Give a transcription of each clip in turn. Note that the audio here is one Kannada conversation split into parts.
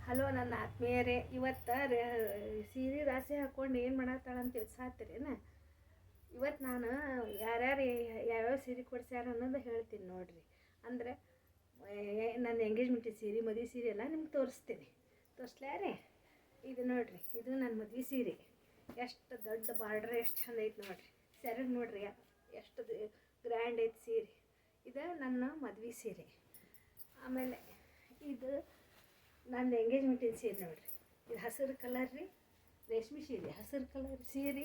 ಹಲೋ ನನ್ನ ಆತ್ಮೀಯರೇ, ಇವತ್ತು ಸೀರೆ ರಾಶಿ ಹಾಕ್ಕೊಂಡು ಏನು ಮಾಡತ್ತಾಳಂತ ಯೋಚಿಸಾತ್ತೀರೇನ? ಇವತ್ತು ನಾನು ಯಾರ್ಯಾರು ಯಾವ್ಯಾವ ಸೀರೆ ಕೊಡ್ಸ್ಯಾರ ಅನ್ನೋದು ಹೇಳ್ತೀನಿ ನೋಡಿರಿ. ಅಂದರೆ ನನ್ನ ಎಂಗೇಜ್ಮೆಂಟಿನ ಸೀರೆ, ಮದುವೆ ಸೀರೆ ಎಲ್ಲ ನಿಮ್ಗೆ ತೋರಿಸ್ತೀನಿ. ತೋರಿಸ್ಲ್ಯಾರೆ? ಇದು ನೋಡಿರಿ, ಇದು ನನ್ನ ಮದುವೆ ಸೀರೆ. ಎಷ್ಟು ದೊಡ್ಡ ಬಾರ್ಡ್ರ್, ಎಷ್ಟು ಚಂದ ಐತೆ ನೋಡಿರಿ. ಸೆರಗು ನೋಡಿರಿ ಎಷ್ಟು ಗ್ರ್ಯಾಂಡ್ ಐತೆ ಸೀರೆ. ಇದು ನನ್ನ ಮದುವೆ ಸೀರೆ. ಆಮೇಲೆ ಇದು ನನ್ನ ಎಂಗೇಜ್ಮೆಂಟಿನ ಸೀರೆ ನೋಡಿರಿ. ಇದು ಹಸಿರು ಕಲರ್ ರೀ, ರೇಷ್ಮೆ ಸೀರೆ, ಹಸಿರು ಕಲರ್ ಸೀರೆ.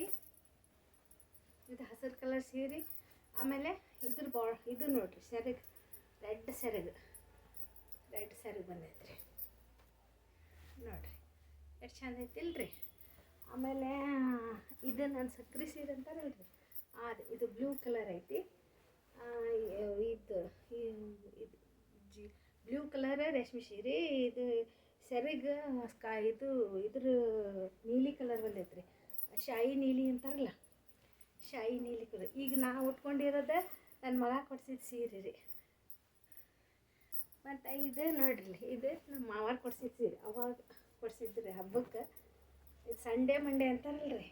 ಇದು ಹಸಿರು ಕಲರ್ ಸೀರೆ. ಆಮೇಲೆ ಇದು ನೋಡಿರಿ ಸೆರಗು, ರೆಡ್ ಸೆರಗು ಬಂದೈತೆ ರೀ ನೋಡಿರಿ, ಎಷ್ಟು ಚಂದ ಐತಿಲ್ರಿ. ಆಮೇಲೆ ಇದು ನನ್ನ ಸಕ್ರೆ ಸೀರೆ ಅಂತಾರಲ್ರಿ, ಇದು ಬ್ಲೂ ಕಲರ್ ಐತಿ. ಇದು ಬ್ಲೂ ಕಲರ್ ರೇಷ್ಮೆ ಸೀರೆ. ಇದು ಸೆರಗು ಇದ್ರ ನೀಲಿ ಕಲರ್ ಬಂದೈತೆ ರೀ, ಶಾಯಿ ನೀಲಿ ಅಂತಾರಲ್ಲ, ಶಾಯಿ ನೀಲಿ ಕಲರ್. ಈಗ ನಾ ಉಟ್ಕೊಂಡಿರೋದು ನನ್ನ ಮಗ ಕೊಡ್ಸಿದ ಸೀರೆ ರೀ. ಮತ್ತು ಇದು ನೋಡ್ರಿ, ಇದು ನಮ್ಮ ಮಾವಾರ ಕೊಡ್ಸಿದ ಸೀರೆ, ಅವಾಗ ಕೊಡ್ಸಿದ್ರಿ ಹಬ್ಬಕ್ಕೆ. ಇದು ಸಂಡೇ ಮಂಡೇ ಅಂತಾರಲ್ರಿ,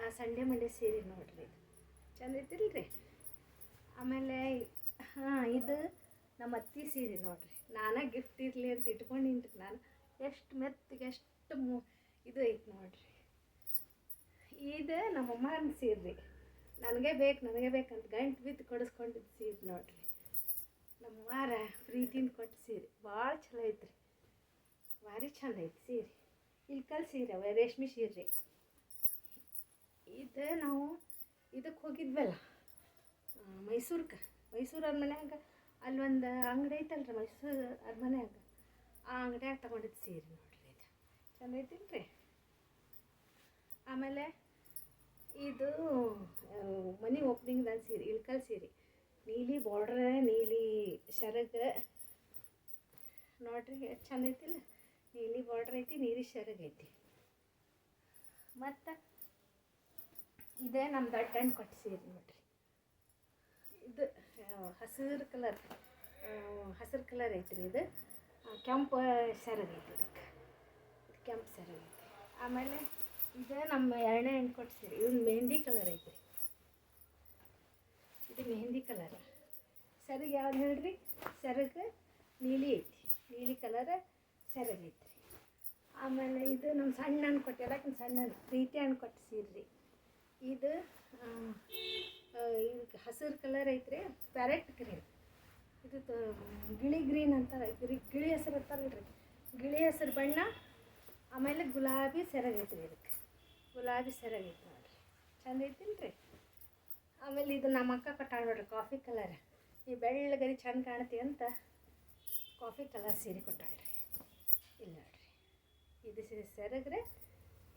ಆ ಸಂಡೇ ಮಂಡೇ ಸೀರೆ ನೋಡ್ರಿ, ಚಂದ ಐತಿಲ್ರಿ. ಆಮೇಲೆ ಇದು ನಮ್ಮ ಅತ್ತಿ ಸೀರೆ ನೋಡಿರಿ. ನಾನೇ ಗಿಫ್ಟ್ ಇರಲಿ ಅಂತ ಇಟ್ಕೊಂಡಿನಿ ರೀ ನಾನು. ಎಷ್ಟು ಮೆತ್ತಿಗೆ, ಎಷ್ಟು ಇದು ಐತೆ ನೋಡಿರಿ. ಇದು ನಮ್ಮಮ್ಮನ ಸೀರೆ ರೀ. ನನಗೆ ಬೇಕಂತ ಗಂಟು ಬಿದ್ದು ಕೊಡಿಸ್ಕೊಂಡಿದ್ದು ಸೀರೆ ನೋಡಿರಿ. ನಮ್ಮ ಮಾರ ಪ್ರೀತಿಯಿಂದ ಕೊಟ್ಟ ಸೀರೆ ಭಾಳ ಚಲೋ ಐತ್ರಿ, ಭಾರಿ ಚಂದ ಐತೆ ಸೀರೆ. ಇಲ್ಕಲ್ ಸೀರೆ ಅವ ರೇಷ್ಮೆ ಸೀರೆ ರೀ. ಇದು ನಾವು ಇದಕ್ಕೆ ಹೋಗಿದ್ವಲ್ಲ, ಮೈಸೂರು ಅರಮನ್ಯಾಗ ಅಲ್ಲೊಂದು ಅಂಗಡಿ ಐತಲ್ರಿ, ಮೈಸೂರು ಅರಮನ್ಯಾಗ, ಆ ಅಂಗಡಿಯಾಗ ತೊಗೊಂಡಿದ್ದು ಸೀರೆ ನೋಡಿರಿ. ಇದು ಚಂದ ಐತಿಲ್ರಿ. ಆಮೇಲೆ ಇದು ಮನೆ ಓಪ್ನಿಂಗ್ದ ಸೀರೆ, ಇಳ್ಕಲ್ ಸೀರೆ, ನೀಲಿ ಬಾರ್ಡ್ರ, ನೀಲಿ ಸೆರಗು ನೋಡಿರಿ, ಎಷ್ಟು ಚಂದ ಐತಿಲ್ಲ. ನೀಲಿ ಬಾರ್ಡ್ರ್ ಐತಿ, ನೀಲಿ ಸೆರಗು ಐತಿ. ಮತ್ತು ಇದೇ ನಮ್ಮ ದೊಡ್ಡ ಕೊಟ್ಟ ಸೀರೆ ನೋಡಿರಿ. ಇದು ಹಸಿರು ಕಲರ್ ಐತ್ರಿ. ಇದು ಕೆಂಪು ಸೆರಗು ಐತಿ, ಇದು ಕೆಂಪು ಸೆರಗು ಐತಿ. ಆಮೇಲೆ ಇದು ನಮ್ಮ ಎರಡನೇ ಹೆಣ್ಣು ಕೊಟ್ಟ ಸೀರೆ. ಇದು ಮೆಹಂದಿ ಕಲರ್ ಐತ್ರಿ, ಇದು ಮೆಹಂದಿ ಕಲರ್. ಸೆರಗು ಯಾವ್ದು ಹೇಳ್ರಿ? ಸೆರಗು ನೀಲಿ ಐತಿ, ನೀಲಿ ಕಲರ್ ಸೆರಗು ಐತ್ರಿ. ಆಮೇಲೆ ಇದು ನಮ್ಮ ಸಣ್ಣ ಹಣ್ಣು ಕೊಟ್ಟು, ಎಲ್ಲಕ್ಕಿಂತ ಸಣ್ಣ ಹಣ್ಣು ಪ್ರೀತಿ ಹಣ್ಣು ಕೊಟ್ಟ ಸೀರೆ ರೀ. ಇದು ಹಸಿರು ಕಲರ್ ಐತ್ರಿ, ಪ್ಯಾರೆಟ್ ಗ್ರೀನ್. ಇದು ಗಿಳಿ ಗ್ರೀನ್ ಅಂತಾರೆ, ಗಿಳಿ ಹೆಸರು ಅಂತಾರಲ್ರಿ, ಗಿಳಿ ಹೆಸರು ಬಣ್ಣ. ಆಮೇಲೆ ಗುಲಾಬಿ ಸೆರಗು ಐತ್ರಿ, ಇದಕ್ಕೆ ಗುಲಾಬಿ ಸೆರಗು ಐತಿ ನೋಡಿರಿ, ಚಂದ ಐತಿಲ್ರಿ. ಆಮೇಲೆ ಇದು ನಮ್ಮ ಅಕ್ಕ ಕೊಟ್ಟಾಳ ನೋಡ್ರಿ, ಕಾಫಿ ಕಲರ್. ಈ ಬೆಳ್ಳಗರಿ ಚಂದ ಕಾಣ್ತಿ ಅಂತ ಕಾಫಿ ಕಲರ್ ಸೀರೆ ಕೊಟ್ಟಾಳ್ರಿ. ಇಲ್ಲ ನೋಡ್ರಿ, ಇದು ಸೆರಗ್ರೆ,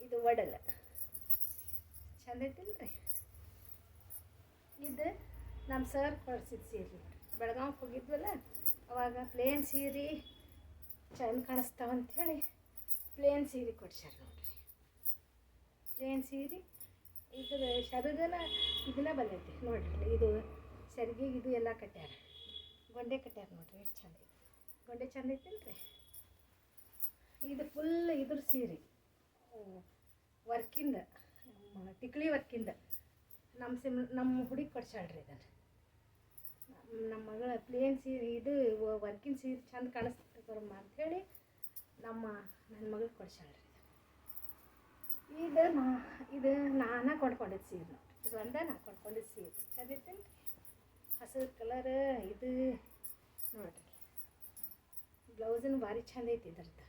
ಇದು ಒಡಲ, ಚಂದ ಐತಿಲ್ರಿ. ಇದು ನಮ್ಮ ಸರ್ ಕೊಡ್ಸಿದ ಸೀರೆ ನೋಡಿರಿ. ಬೆಳಗಾವಿಗೆ ಹೋಗಿದ್ವಲ್ಲ, ಅವಾಗ ಪ್ಲೇನ್ ಸೀರೆ ಚಂದ ಕಾಣಿಸ್ತಾವಂಥೇಳಿ ಪ್ಲೇನ್ ಸೀರೆ ಕೊಡ್ಸ್ಯಾರ ನೋಡಿರಿ. ಪ್ಲೇನ್ ಸೀರೆ. ಇದ್ರ ಸೆರಗನ ಇದನ್ನ ಬಂದೈತಿ ನೋಡಿರಿ. ಇದು ಸೆರಗಿಗೆ ಇದು ಎಲ್ಲ ಕಟ್ಟ್ಯಾರ, ಗೊಂಡೆ ಕಟ್ಟ್ಯಾರ ನೋಡಿರಿ, ಎಷ್ಟು ಚಂದ ಐತಿ. ಗೊಂಡೆ ಚಂದ ಐತಿಲ್ರಿ. ಇದು ಫುಲ್ ಇದ್ರ ಸೀರೆ, ವರ್ಕಿಂದ, ಟಿಕ್ಳಿ ವರ್ಕಿಂದ ನಮ್ಮ ಹುಡುಗಿ ಕೊಡ್ಸಾಳ್ರಿ. ಇದನ್ನು ನಮ್ಮ ಮಗಳ ಪ್ಲೇನ್ ಸೀರೆ, ಇದು ವರ್ಕಿಂಗ್ ಸೀರೆ ಚಂದ ಕಾಣಿಸ್ತೈತೆ ಬರಮ್ಮ ಅಂಥೇಳಿ ನನ್ನ ಮಗಳಿಗೆ ಕೊಡ್ಸಾಳ್ರಿ. ಇದು ನಾನು ಕೊಂಡ್ಕೊಂಡಿದ್ದು ಸೀರೆ ನೋಡಿರಿ. ಇದು ಒಂದೇ ನಾನು ಕೊಂಡ್ಕೊಂಡಿದ್ದು ಸೀರೆ, ಚಂದ ಐತೇನು ರೀ. ಹಸಿರು ಕಲರ್ ಇದು ನೋಡಿರಿ. ಬ್ಲೌಸನ್ನು ಭಾರಿ ಚಂದ ಐತಿ ಇದ್ರದ್ದು.